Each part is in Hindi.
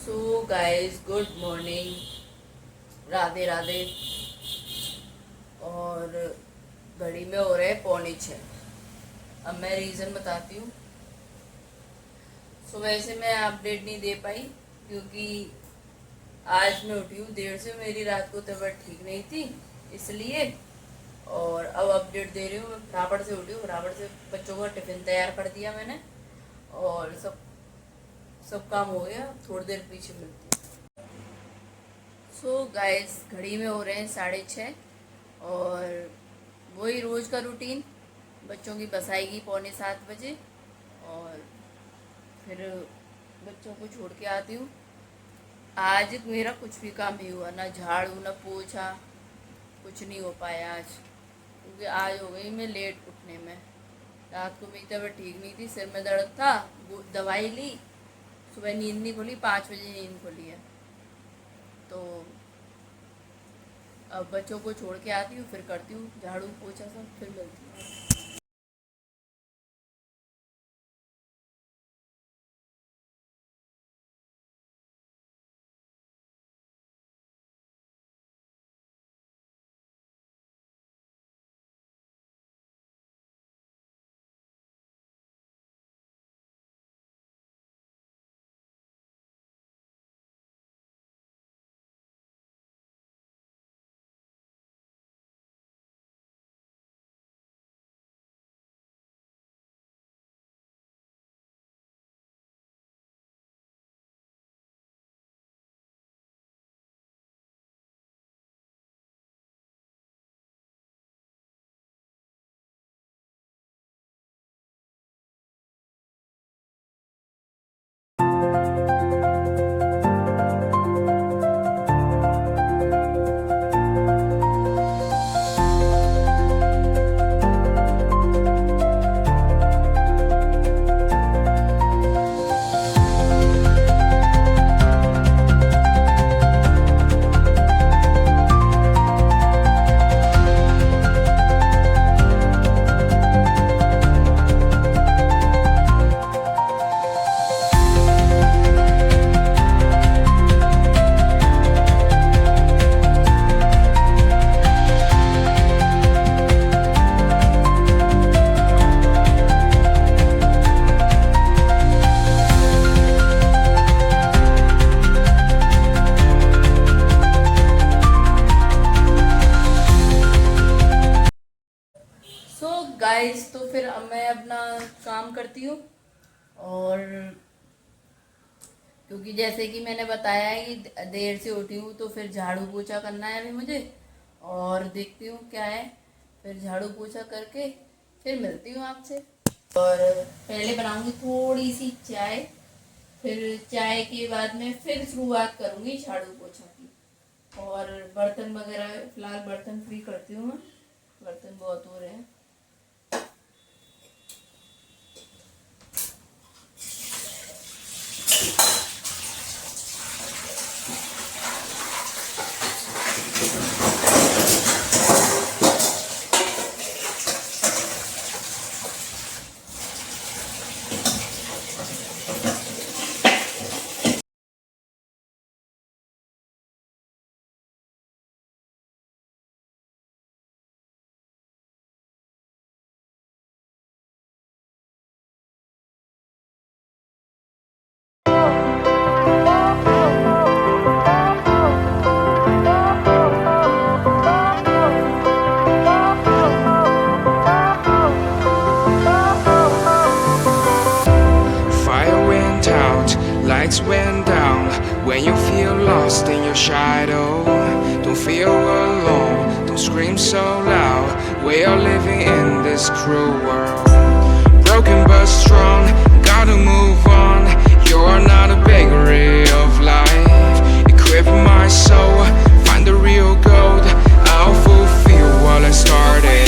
So guys, good morning, Radhe Radhe. और घड़ी में हो रहे हैं 5:45। अब मैं रीज़न बताती हूँ। सुबह से मैं अपडेट नहीं दे पाई क्योंकि आज मैं उठी हूँ देर से। मेरी रात को तबीयत ठीक नहीं थी इसलिए। और अब अपडेट दे रही हूँ। मैं फटाफट से उठी हूँ, फटाफट से बच्चों का टिफ़िन तैयार कर दिया मैंने और सब काम हो गया। थोड़ी देर पीछे मिलती है। सो गाइस, घड़ी में हो रहे हैं 6:30 और वही रोज़ का रूटीन। बच्चों की बस आएगी 6:45 और फिर बच्चों को छोड़ के आती हूँ। आज मेरा कुछ भी काम नहीं हुआ, ना झाड़ू ना पोछा, कुछ नहीं हो पाया आज क्योंकि आज हो गई मैं लेट उठने में। रात को मेरी तबीयत ठीक नहीं थी, सिर में दर्द था, वो दवाई ली। सुबह नींद नहीं खुली, 5 बजे नींद खुली है। तो अब बच्चों को छोड़ के आती हूँ, फिर करती हूँ झाड़ू पोछा सब, फिर मिलती हूँ। सो गाइस, तो फिर अब मैं अपना काम करती हूँ। और क्योंकि जैसे कि मैंने बताया है कि देर से उठी हूँ तो फिर झाड़ू पोछा करना है अभी मुझे। और देखती हूँ क्या है, फिर झाड़ू पोछा करके फिर मिलती हूँ आपसे। और पहले बनाऊंगी थोड़ी सी चाय, फिर चाय के बाद में फिर शुरुआत करूँगी झाड़ू पोछा की। और बर्तन वगैरह फिलहाल बर्तन फ्री करती हूँ मैं, बर्तन बहुत हो रहे हैं। Lights went down when you feel lost in your shadow. Don't feel alone, don't scream so loud. We are living in this cruel world. Broken but strong, gotta move on. You're not a bakery of life. Equip my soul, find the real gold. I'll fulfill what I started.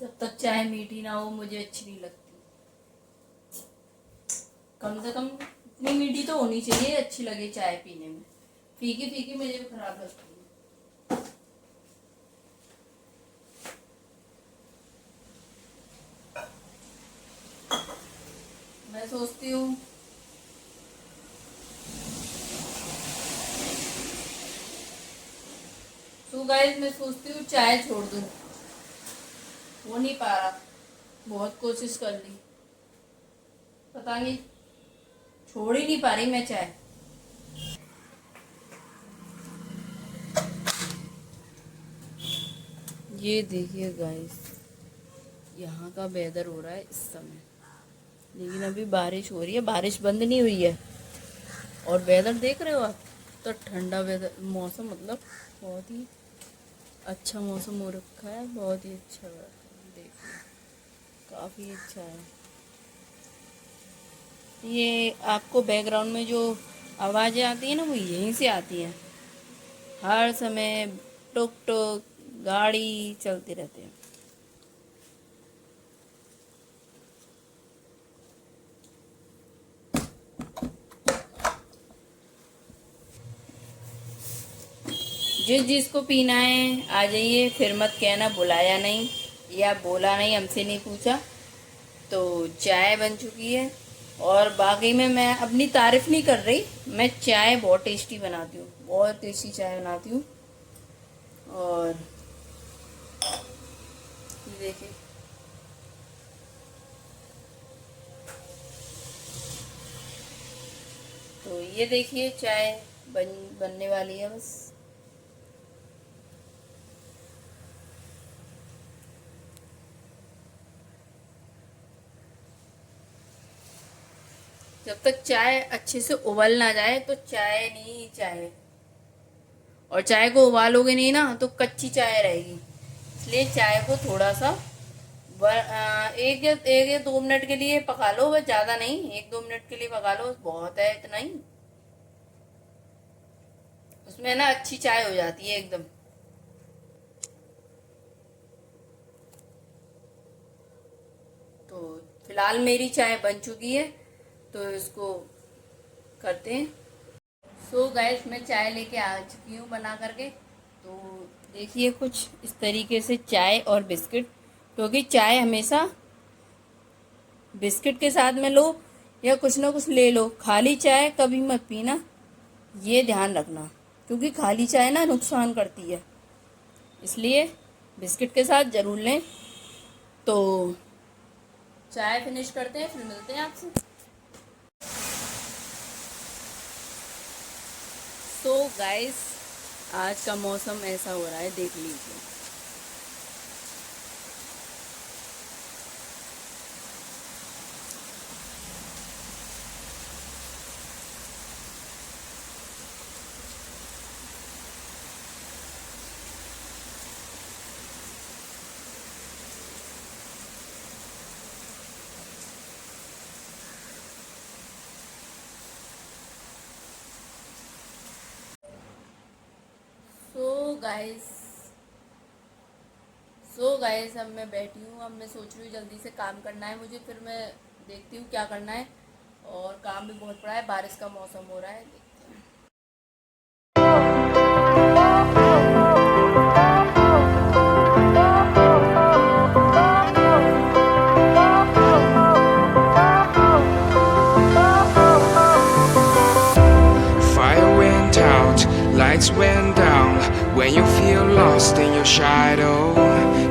जब तक चाय मीठी ना हो मुझे अच्छी नहीं लगती। कम से कम इतनी मीठी तो होनी चाहिए अच्छी लगे चाय पीने में। फीकी फीकी मुझे भी खराब लगती है। मैं सोचती हूँ गाइस मैं सोचती हूँ चाय छोड़ दूँ, हो नहीं पा रहा। बहुत कोशिश कर ली, पता नहीं छोड़ ही नहीं पा रही मैं चाय। ये देखिए गाइस, यहाँ का वेदर हो रहा है इस समय, लेकिन अभी बारिश हो रही है, बारिश बंद नहीं हुई है। और वेदर देख रहे हो आप, तो ठंडा वेदर मौसम, मतलब बहुत ही अच्छा मौसम हो रखा है, बहुत ही अच्छा है। देखिए काफ़ी अच्छा है। ये आपको बैकग्राउंड में जो आवाज़ें आती है ना, वो यहीं से आती हैं। हर समय टुक टुक गाड़ी चलते रहते हैं। जिस जिसको पीना है आ जाइए, फिर मत कहना बुलाया नहीं या बोला नहीं, हमसे नहीं पूछा। तो चाय बन चुकी है, और बाकी में मैं अपनी तारीफ नहीं कर रही, मैं चाय बहुत टेस्टी बनाती हूँ, बहुत टेस्टी चाय बनाती हूँ। और ये देखिए, तो ये देखिए चाय बनने वाली है बस। जब तक चाय अच्छे से उबल ना जाए तो चाय नहीं चाय, और चाय को उबालोगे नहीं ना तो कच्ची चाय रहेगी। इसलिए चाय को थोड़ा सा एक या 2 मिनट के लिए पका लो, बस ज़्यादा नहीं, 1-2 मिनट के लिए पका लो, बहुत है इतना ही। उसमें ना अच्छी चाय हो जाती है एकदम। तो फिलहाल मेरी चाय बन चुकी है, तो इसको करते हैं। सो गाइस मैं चाय लेके आ चुकी हूँ बना करके। तो देखिए कुछ इस तरीके से चाय और बिस्किट, क्योंकि चाय हमेशा बिस्किट के साथ में लो या कुछ ना कुछ ले लो, खाली चाय कभी मत पीना, ये ध्यान रखना, क्योंकि खाली चाय ना नुकसान करती है। इसलिए बिस्किट के साथ ज़रूर लें। तो चाय फिनिश करते हैं, फिर मिलते हैं आपसे। तो गाइस आज का मौसम ऐसा हो रहा है, देख लीजिए। सो गाइस अब मैं बैठी हूँ, अब मैं सोच रही हूँ जल्दी से काम करना है मुझे, फिर मैं देखती हूँ क्या करना है। और काम भी बहुत पड़ा है, बारिश का मौसम हो रहा है, देखते हैं। Fire went out, lights went down. When you feel lost in your shadow,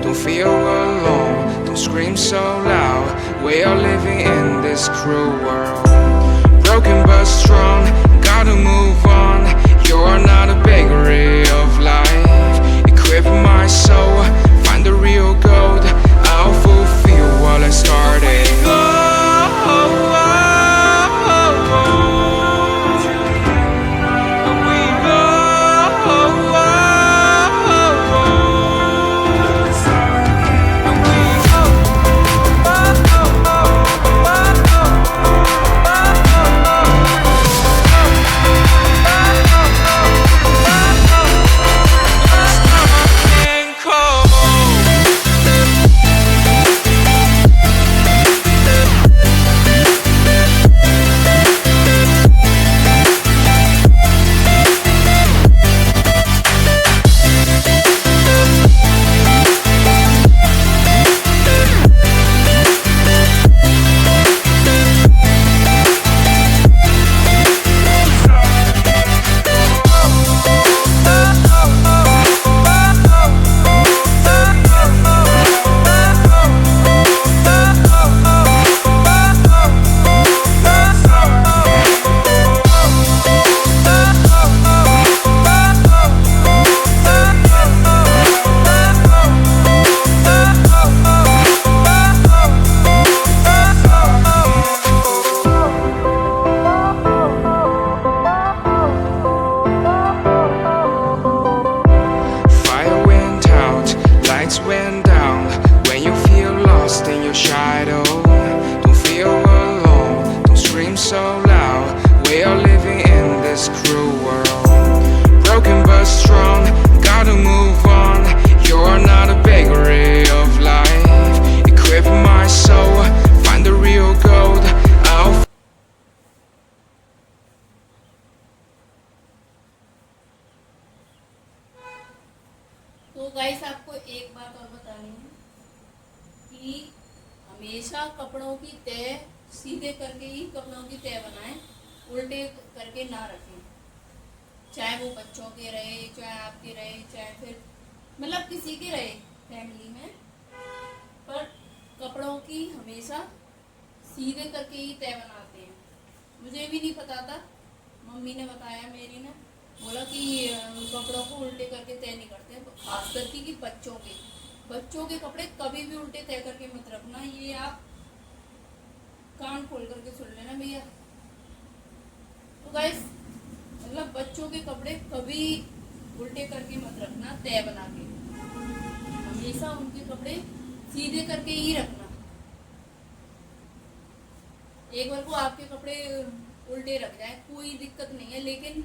don't feel alone, don't scream so loud. We are living in this cruel world. Broken but strong, gotta move on. You're not a bakery of life. Equip my soul, find the real gold. I'll fulfill what I started. Cold. your shadow. Don't feel alone, don't scream so loud. We are living in this cruel world. Broken but strong, gotta move on. You're not a bakery of life. Equip my soul, find the real gold. I'll तो गाइस आपको एक बात और बतानी है कि हमेशा कपड़ों की तय सीधे करके ही कपड़ों की तय बनाएं, उल्टे करके ना रखें। चाहे वो बच्चों के रहे, चाहे आपके रहे, चाहे फिर मतलब किसी के रहे फैमिली में, पर कपड़ों की हमेशा सीधे करके ही तय बनाते हैं। मुझे भी नहीं पता था, मम्मी ने बताया, मेरी ने बोला कि कपड़ों को उल्टे करके तय नहीं करते हैं, खास करके कि बच्चों के कपड़े कभी भी उल्टे तय करके मत रखना। ये आप कान खोल करके सुन लेना भैया। तो गाइस मतलब बच्चों के कपड़े कभी उल्टे करके मत रखना, तय बना के हमेशा उनके कपड़े सीधे करके ही रखना। एक बार को आपके कपड़े उल्टे रख जाए कोई दिक्कत नहीं है, लेकिन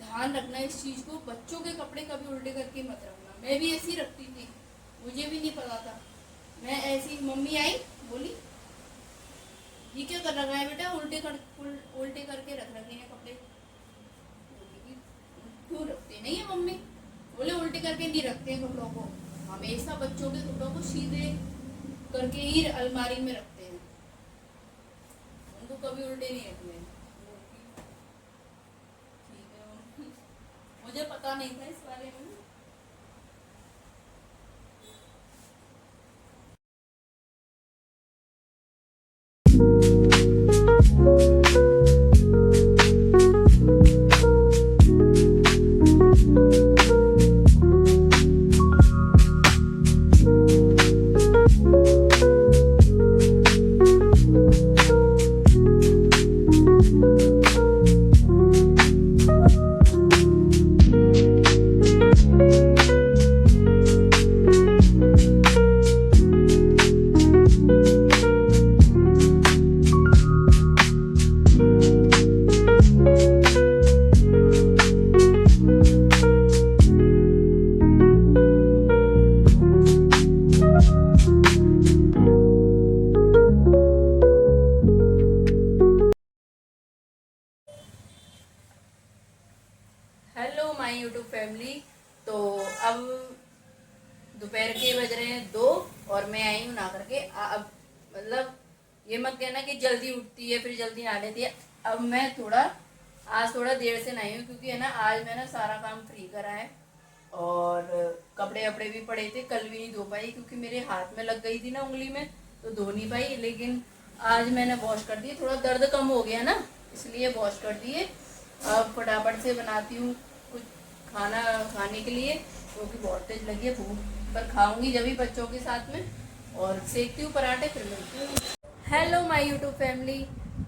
ध्यान रखना इस चीज को, बच्चों के कपड़े कभी उल्टे करके मत रखना। मैं भी ऐसी रखती थी, मुझे भी नहीं पता था, मैं ऐसी, मम्मी आई बोली ये क्या कर रखा है बेटा, उल्टे करके रख रखे हैं कपड़े। क्यों रखते नहीं है मम्मी? बोले उल्टे करके नहीं रखते हैं कपड़ों को, हमेशा बच्चों के कपड़ों को सीधे करके ही अलमारी में रखते हैं, उनको कभी उल्टे नहीं रखते हैं। मुझे पता नहीं था इस बारे में। Hello my YouTube family. तो अब दोपहर के बज रहे हैं 2 और मैं आई हूँ नहा करके। अब मतलब ये मत कहना कि जल्दी उठती है फिर जल्दी नहा लेती है। अब मैं आज थोड़ा देर से नहाई हूँ, क्योंकि है ना आज मैंने सारा काम फ्री करा है और कपड़े वपड़े भी पड़े थे, कल भी नहीं धो पाई क्योंकि मेरे हाथ में लग गई थी ना उंगली में, तो धो नहीं पाई। लेकिन आज मैंने वॉश कर दिए, थोड़ा दर्द कम हो गया ना इसलिए वॉश कर दिए। अब फटाफट से बनाती हूँ कुछ खाना खाने के लिए, क्योंकि बहुत तेज लगी है भूख, पर खाऊंगी जब भी बच्चों के साथ में, और सेकती हूँ पराठे, फिर मिलती हूँ। Hello my YouTube family.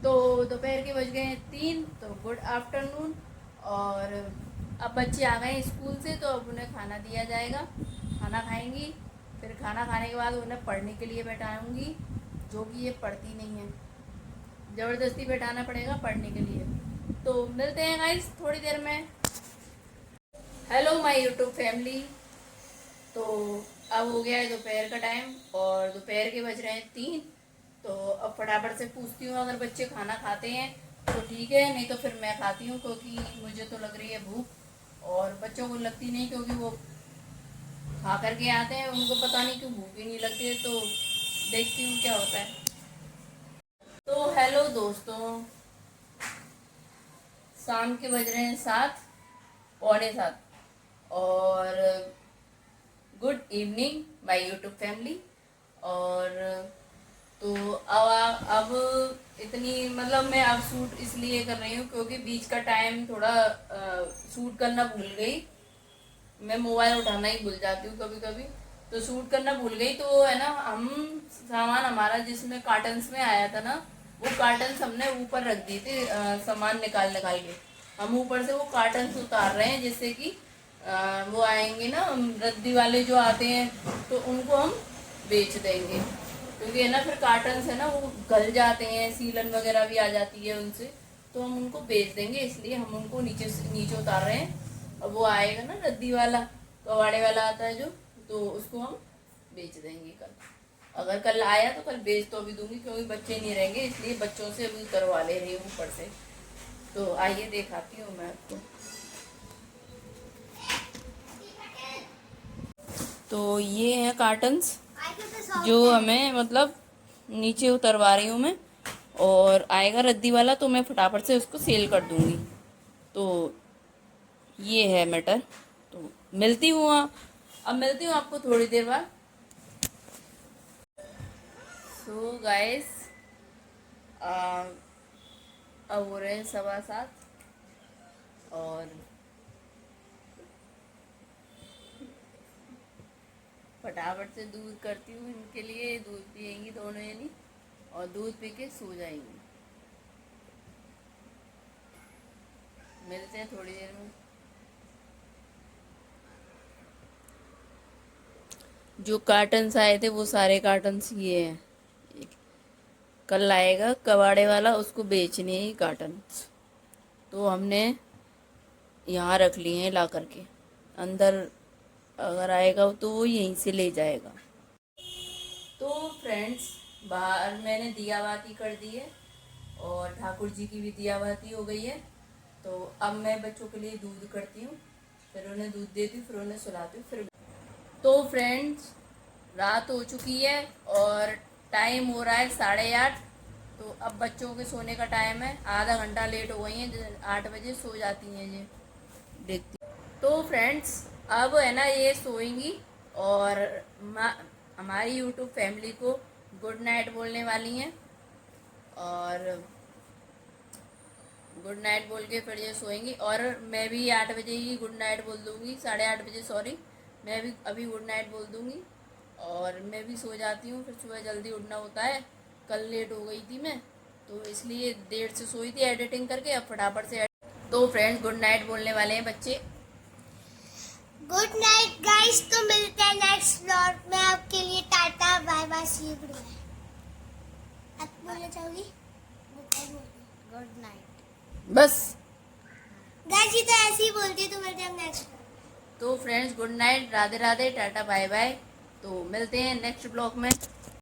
तो दोपहर के बज गए हैं 3, तो गुड आफ्टरनून। और अब बच्चे आ गए स्कूल से, तो अब उन्हें खाना दिया जाएगा, खाना खाएंगी, फिर खाना खाने के बाद उन्हें पढ़ने के लिए बैठाऊंगी, जो कि ये पढ़ती नहीं है, ज़बरदस्ती बैठाना पड़ेगा पढ़ने के लिए। तो मिलते हैं गाइस थोड़ी देर में। Hello my YouTube family. तो अब हो गया है दोपहर का टाइम और दोपहर के बज रहे हैं 3, तो अब फटाफट से पूछती हूँ अगर बच्चे खाना खाते हैं तो ठीक है, नहीं तो फिर मैं खाती हूँ, क्योंकि मुझे तो लग रही है भूख और बच्चों को लगती नहीं, क्योंकि वो खा करके आते हैं, उनको पता नहीं क्यों भूख ही नहीं लगती है। तो देखती हूँ क्या होता है। तो हेलो दोस्तों, शाम के बज रहे हैं 7, पौने 7, और good evening my YouTube family. और तो अब इतनी मतलब मैं अब शूट इसलिए कर रही हूँ क्योंकि बीच का टाइम थोड़ा शूट करना भूल गई, मैं मोबाइल उठाना ही भूल जाती हूँ कभी कभी, तो शूट करना भूल गई। तो है ना, हम सामान हमारा जिसमें कार्टन्स में आया था ना, वो कार्टन्स हमने ऊपर रख दिए थे, सामान निकाल के हम ऊपर से वो कार्टन्स उतार रहे हैं, जिससे कि वो आएंगे ना रद्दी वाले जो आते हैं, तो उनको हम बेच देंगे। क्योंकि है ना फिर कार्टन्स है ना वो गल जाते हैं, सीलन वगैरह भी आ जाती है उनसे, तो हम उनको बेच देंगे, इसलिए हम उनको नीचे उतार रहे हैं। अब वो आएगा ना रद्दी वाला, कबाड़े वाला आता है जो, तो उसको हम बेच देंगे कल। अगर कल आया तो कल बेच तो अभी दूंगी, क्योंकि बच्चे नहीं रहेंगे, इसलिए बच्चों से अभी उतरवा ले रही हूँ ऊपर से। तो आइए दिखाती हूँ मैं आपको। तो ये है कार्टन्स जो हमें मतलब नीचे उतरवा रही हूँ मैं, और आएगा रद्दी वाला तो मैं फटाफट से उसको सेल कर दूंगी। तो ये है मैटर। तो मिलती हूँ अब मिलती हूँ आपको थोड़ी देर बाद। सो गाइस, अब हो रहे हैं 7:15 और फटाफट से दूध करती हूँ इनके लिए। दूध पियेंगी दोनों यानी, और दूध पी के सो जाएंगी। मिलते हैं थोड़ी देर में। जो कार्टन्स आए थे वो सारे कार्टन्स ये हैं। कल आएगा कबाड़े वाला, उसको बेचने ही कार्टन्स, तो हमने यहाँ रख लिए हैं ला करके। अंदर अगर आएगा तो वो यहीं से ले जाएगा। तो फ्रेंड्स, बाहर मैंने दिया बाती कर दी है और ठाकुर जी की भी दिया बाती हो गई है। तो अब मैं बच्चों के लिए दूध करती हूँ, फिर उन्हें दूध देती हूँ, फिर उन्हें सुलाती हूँ, फिर। तो फ्रेंड्स, रात हो चुकी है और टाइम हो रहा है 8:30। तो अब बच्चों के सोने का टाइम है, आधा घंटा लेट हो गई हैं, 8 बजे सो जाती हैं ये, देखती। तो फ्रेंड्स, अब है ना ये सोएंगी और हमारी यूट्यूब फैमिली को गुड नाइट बोलने वाली हैं, और गुड नाइट बोल के फिर ये सोएंगी। और मैं भी 8 बजे ही गुड नाइट बोल दूँगी, 8:30 बजे, सॉरी, मैं भी अभी गुड नाइट बोल दूँगी और मैं भी सो जाती हूँ। फिर सुबह जल्दी उठना होता है, कल लेट हो गई थी मैं, तो इसलिए देर से सोई थी एडिटिंग करके, अब फटाफट से। तो फ्रेंड्स, गुड नाइट बोलने वाले हैं बच्चे। गुड नाइट गाइस, तो मिलते हैं नेक्स्ट व्लॉग में। आपके लिए tata bye bye, see you, good bye. आप बोलना चाहोगी? गुड नाइट बस गाइस, ये तो ऐसे ही बोलती है। तो मिलते हैं नेक्स्ट। तो friends, good night, Radhe Radhe, tata bye bye. तो मिलते हैं नेक्स्ट ब्लॉग में।